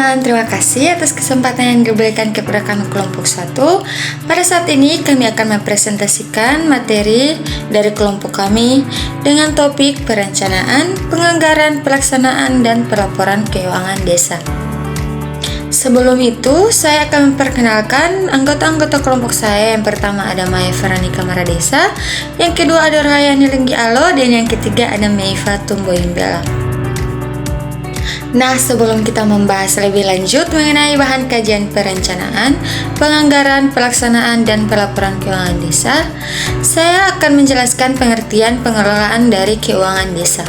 teman-teman, terima kasih atas kesempatan yang diberikan kepada kami kelompok 1. Pada saat ini kami akan mempresentasikan materi dari kelompok kami dengan topik perencanaan, penganggaran, pelaksanaan, dan pelaporan keuangan desa. Sebelum itu, saya akan memperkenalkan anggota-anggota kelompok saya. Yang pertama ada Maya Veronica Maradesa, yang kedua ada Rahayani Lenggi Alo, dan yang ketiga ada Meiva Tumboimbela. Nah, sebelum kita membahas lebih lanjut mengenai bahan kajian perencanaan, penganggaran, pelaksanaan, dan pelaporan keuangan desa, saya akan menjelaskan pengertian pengelolaan dari keuangan desa.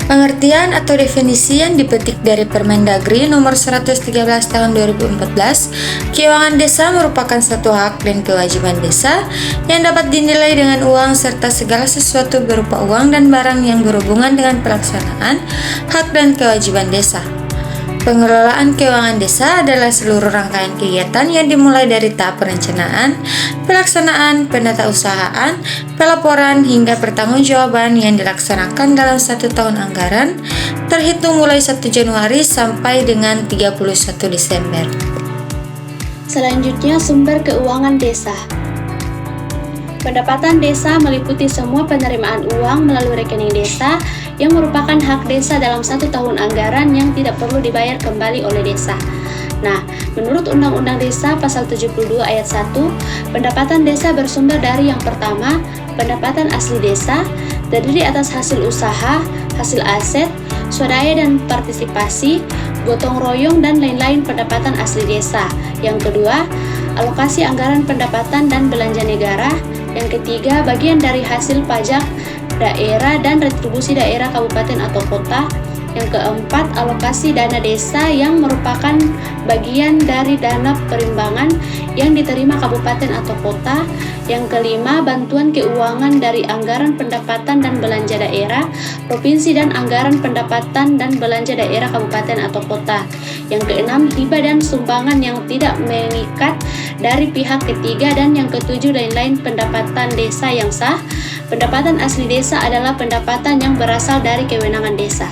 Pengertian atau definisi yang dipetik dari Permendagri nomor 113 tahun 2014, keuangan desa merupakan satu hak dan kewajiban desa yang dapat dinilai dengan uang serta segala sesuatu berupa uang dan barang yang berhubungan dengan pelaksanaan hak dan kewajiban desa. Pengelolaan keuangan desa adalah seluruh rangkaian kegiatan yang dimulai dari tahap perencanaan, pelaksanaan, penatausahaan, pelaporan, hingga pertanggungjawaban yang dilaksanakan dalam 1 tahun anggaran, terhitung mulai 1 Januari sampai dengan 31 Desember. Selanjutnya, sumber keuangan desa. Pendapatan desa meliputi semua penerimaan uang melalui rekening desa yang merupakan hak desa dalam 1 tahun anggaran yang tidak perlu dibayar kembali oleh desa. Nah, menurut Undang-Undang Desa Pasal 72 Ayat 1, pendapatan desa bersumber dari yang pertama, pendapatan asli desa, terdiri atas hasil usaha, hasil aset, swadaya dan partisipasi, gotong royong, dan lain-lain pendapatan asli desa. Yang kedua, alokasi anggaran pendapatan dan belanja negara. Yang ketiga, bagian dari hasil pajak daerah dan retribusi daerah kabupaten atau kota. Yang keempat, alokasi dana desa yang merupakan bagian dari dana perimbangan yang diterima kabupaten atau kota. Yang kelima, bantuan keuangan dari anggaran pendapatan dan belanja daerah provinsi dan anggaran pendapatan dan belanja daerah kabupaten atau kota. Yang keenam, hibah dan sumbangan yang tidak mengikat dari pihak ketiga. Dan yang ketujuh, lain-lain pendapatan desa yang sah. Pendapatan asli desa adalah pendapatan yang berasal dari kewenangan desa.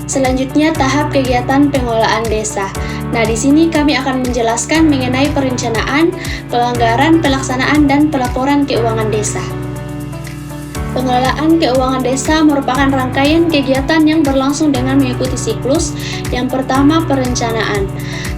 Selanjutnya, tahap kegiatan pengelolaan desa. Nah, di sini kami akan menjelaskan mengenai perencanaan, penganggaran, pelaksanaan, dan pelaporan keuangan desa. Pengelolaan keuangan desa merupakan rangkaian kegiatan yang berlangsung dengan mengikuti siklus. Yang pertama, perencanaan.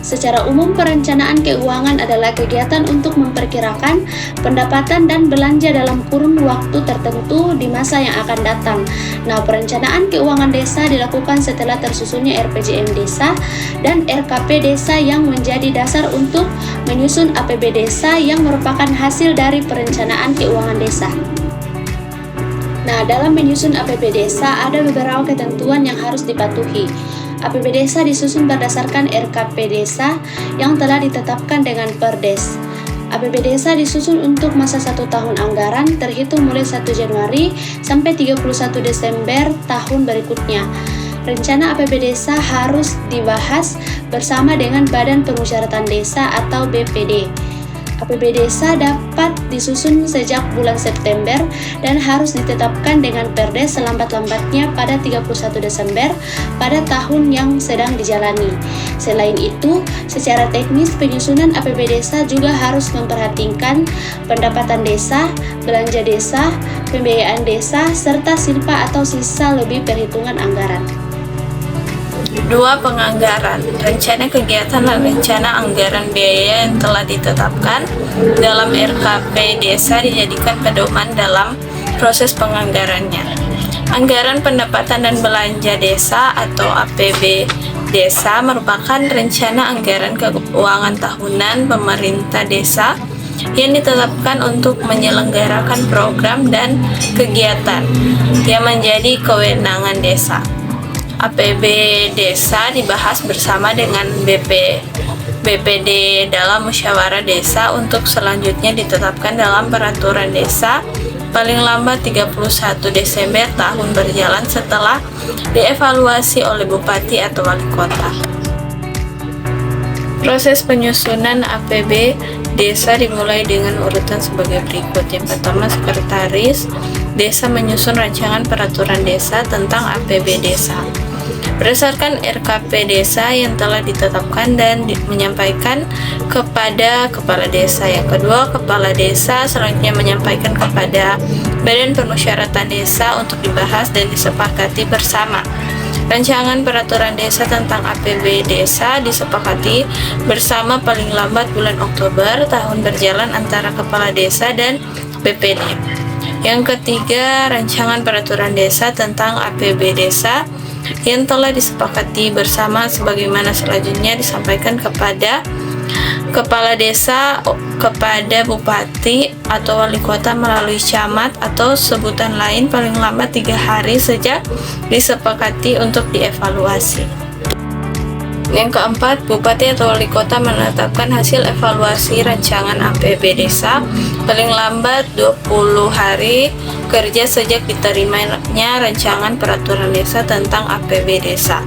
Secara umum, perencanaan keuangan adalah kegiatan untuk memperkirakan pendapatan dan belanja dalam kurun waktu tertentu di masa yang akan datang. Nah, perencanaan keuangan desa dilakukan setelah tersusunnya RPJM desa dan RKP desa yang menjadi dasar untuk menyusun APB desa yang merupakan hasil dari perencanaan keuangan desa. Nah, dalam menyusun APB desa ada beberapa ketentuan yang harus dipatuhi. APB desa disusun berdasarkan RKP desa yang telah ditetapkan dengan Perdes. APB desa disusun untuk masa 1 tahun anggaran terhitung mulai 1 Januari sampai 31 Desember tahun berikutnya. Rencana APB desa harus dibahas bersama dengan Badan Permusyawaratan Desa atau BPD. APB desa dapat disusun sejak bulan September dan harus ditetapkan dengan Perdes selambat-lambatnya pada 31 Desember pada tahun yang sedang dijalani. Selain itu, secara teknis penyusunan APB desa juga harus memperhatikan pendapatan desa, belanja desa, pembiayaan desa, serta silpa atau sisa lebih perhitungan anggaran. 2. Penganggaran. Rencana kegiatan dan rencana anggaran biaya yang telah ditetapkan dalam RKP desa dijadikan pedoman dalam proses penganggarannya. Anggaran pendapatan dan belanja desa atau APB desa merupakan rencana anggaran keuangan tahunan pemerintah desa yang ditetapkan untuk menyelenggarakan program dan kegiatan yang menjadi kewenangan desa. APB desa dibahas bersama dengan BPD dalam musyawarah desa untuk selanjutnya ditetapkan dalam peraturan desa paling lambat 31 Desember tahun berjalan setelah dievaluasi oleh Bupati atau Wali Kota. Proses penyusunan APB desa dimulai dengan urutan sebagai berikut. Yang pertama, sekretaris desa menyusun rancangan peraturan desa tentang APB desa. berdasarkan RKP desa yang telah ditetapkan dan menyampaikan kepada kepala desa. Yang kedua, kepala desa selanjutnya menyampaikan kepada Badan Permusyawaratan Desa untuk dibahas dan disepakati bersama. Rancangan peraturan desa tentang APB desa disepakati bersama paling lambat bulan Oktober tahun berjalan antara kepala desa dan BPD. Yang ketiga, rancangan peraturan desa tentang APB desa yang telah disepakati bersama sebagaimana selanjutnya disampaikan kepada kepala desa, kepada bupati atau wali kota melalui camat atau sebutan lain paling lambat 3 hari sejak disepakati untuk dievaluasi. Yang keempat, bupati atau wali kota menetapkan hasil evaluasi rancangan APB desa paling lambat 20 hari kerja sejak diterimanya rancangan peraturan desa tentang APB desa.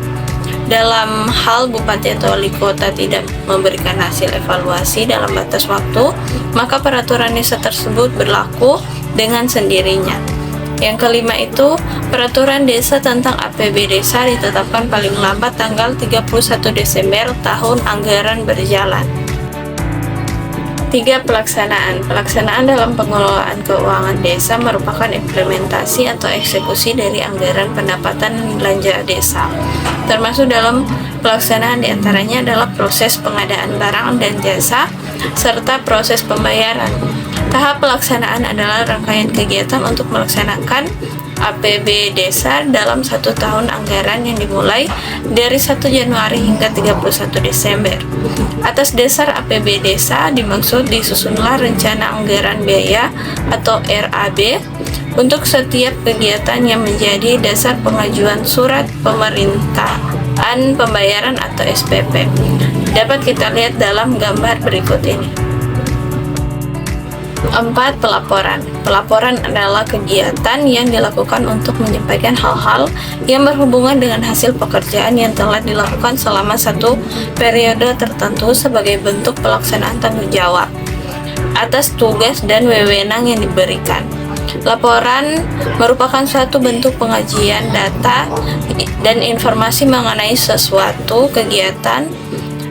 Dalam hal bupati atau wali kota tidak memberikan hasil evaluasi dalam batas waktu, maka peraturan desa tersebut berlaku dengan sendirinya. Yang kelima itu, peraturan desa tentang APB desa ditetapkan paling lambat tanggal 31 Desember tahun anggaran berjalan. 3. Pelaksanaan. Pelaksanaan dalam pengelolaan keuangan desa merupakan implementasi atau eksekusi dari anggaran pendapatan dan belanja desa. Termasuk dalam pelaksanaan diantaranya adalah proses pengadaan barang dan jasa, serta proses pembayaran. Tahap pelaksanaan adalah rangkaian kegiatan untuk melaksanakan APB desa dalam 1 tahun anggaran yang dimulai dari 1 Januari hingga 31 Desember. Atas dasar APB desa dimaksud disusunlah rencana anggaran biaya atau RAB untuk setiap kegiatan yang menjadi dasar pengajuan surat pemerintahan pembayaran atau SPP. Dapat kita lihat dalam gambar berikut ini. 4. Pelaporan. Pelaporan adalah kegiatan yang dilakukan untuk menyampaikan hal-hal yang berhubungan dengan hasil pekerjaan yang telah dilakukan selama 1 periode tertentu sebagai bentuk pelaksanaan tanggung jawab atas tugas dan wewenang yang diberikan. Laporan merupakan suatu bentuk pengajian data dan informasi mengenai sesuatu kegiatan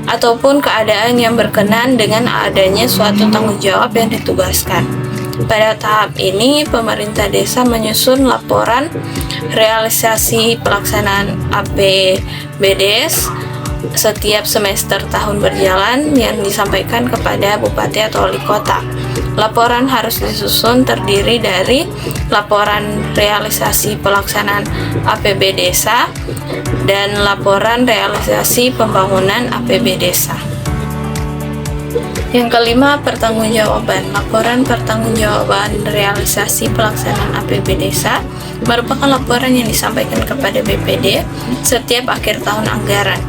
ataupun keadaan yang berkenaan dengan adanya suatu tanggung jawab yang ditugaskan. Pada tahap ini, pemerintah desa menyusun laporan realisasi pelaksanaan APBDes setiap semester tahun berjalan yang disampaikan kepada bupati atau wali kota. Laporan harus disusun terdiri dari laporan realisasi pelaksanaan APB desa dan laporan realisasi pembangunan APB desa. Yang kelima, pertanggungjawaban. Laporan pertanggungjawaban realisasi pelaksanaan APB desa merupakan laporan yang disampaikan kepada BPD setiap akhir tahun anggaran.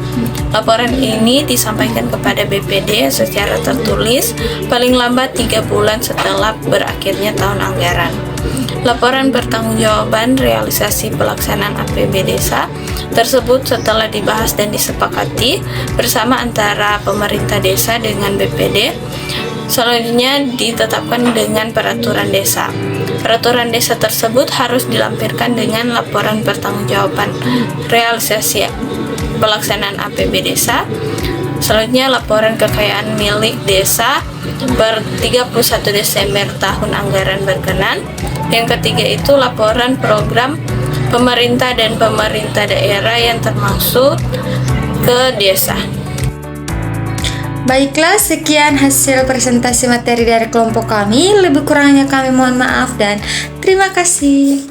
Laporan ini disampaikan kepada BPD secara tertulis paling lambat 3 bulan setelah berakhirnya tahun anggaran. Laporan pertanggungjawaban realisasi pelaksanaan APB desa tersebut setelah dibahas dan disepakati bersama antara pemerintah desa dengan BPD, selanjutnya ditetapkan dengan peraturan desa. Peraturan desa tersebut harus dilampirkan dengan laporan pertanggungjawaban realisasi pelaksanaan APB desa. Selanjutnya laporan kekayaan milik desa per 31 Desember tahun anggaran berkenan. Yang ketiga itu laporan program pemerintah dan pemerintah daerah yang termasuk ke desa. Baiklah, sekian hasil presentasi materi dari kelompok kami. Lebih kurangnya kami mohon maaf dan terima kasih.